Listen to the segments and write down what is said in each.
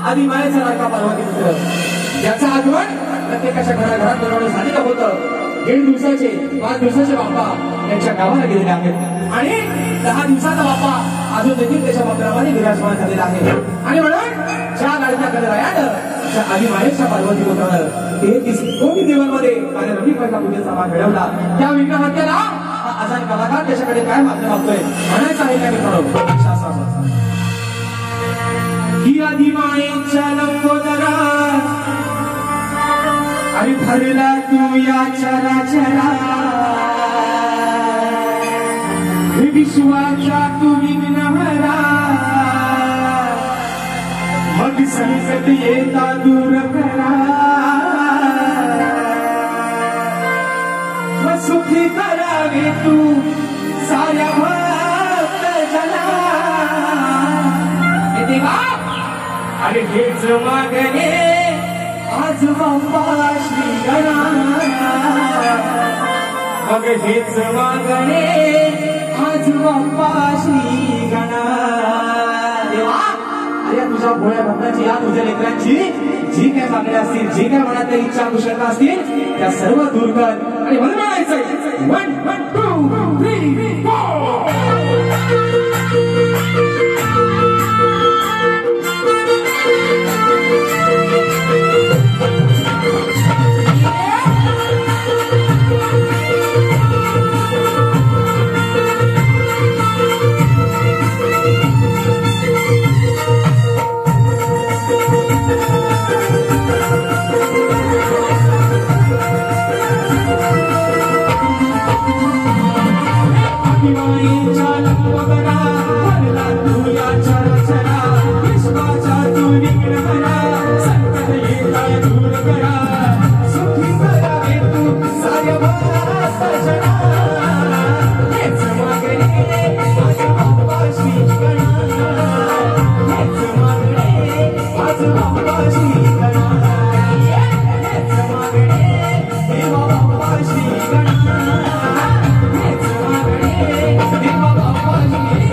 आधी मायाचा लाडका पार्वती पुत्र याचा आगमन प्रत्येकाच्या घराघरात बनवणं झालेलं होतं. 1.5 दिवसाचे 5 दिवसाचे बाप्पा त्यांच्या गावाला गेलेले आहेत आणि 10 दिवसाचा बाप्पा अजून देखील त्याच्या मंदिरामध्ये विराजमान झालेला आहे. आणि म्हणून ज्या लाडक्या गणरायानं त्या आधी मायेच्या पार्वती पुत्रानं 33 कोटी देवांमध्ये आणि रविवारचा पूजेचा मान मिळवला. त्या विग्रहात्याला हा आजान कलाकार त्याच्याकडे काय मागणं मागतोय म्हणायचं आहे त्या मित्रांनो. ही आधी मायेच्या लंबोदरा आणि भरला तू या चराचरा विश्वाचा तू विघ्नहरा मग संकट येता दूर करा मग सुखी करावे तू साऱ्या भक्त जना. देवा अरे हेच मागणे आज बाप्पा श्री गणा मग हेच मागणे आज बाप्पा श्री गणा. देवा अरे तुझ्या भोळ्या भक्ताची या तुझ्या लेकरांची जी काय मागणी असतील जी काय मनातल्या इच्छा कुशलता असतील त्या सर्व दूर कर आणि म्हणून म्हणायचं 1 2 3 4. Hey,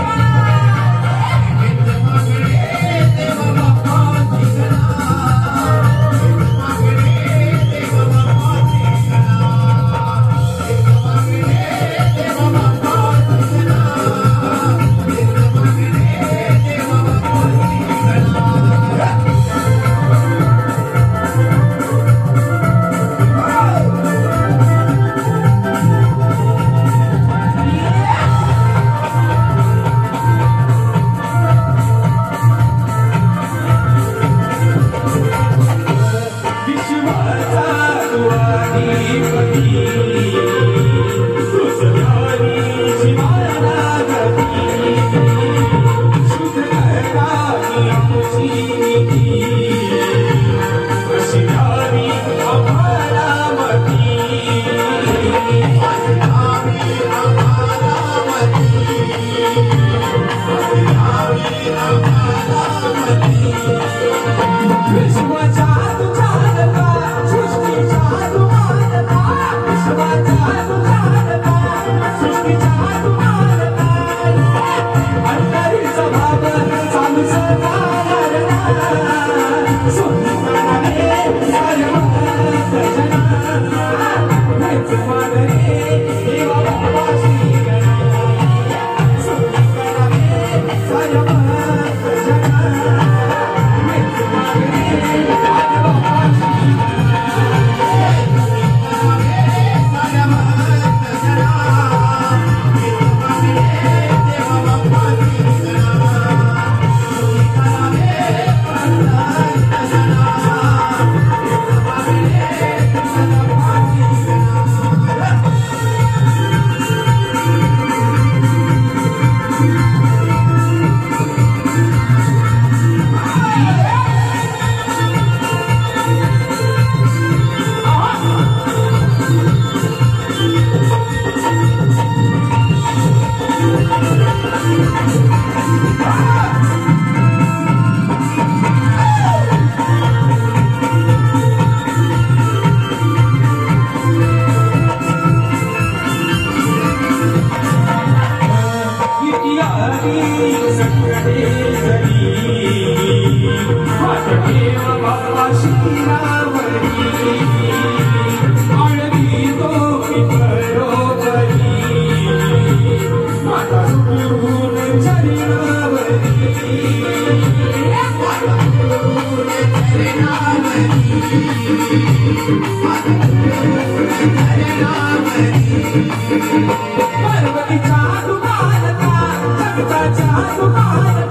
पार्वतीचा दुकानचा जगताच्या दुकान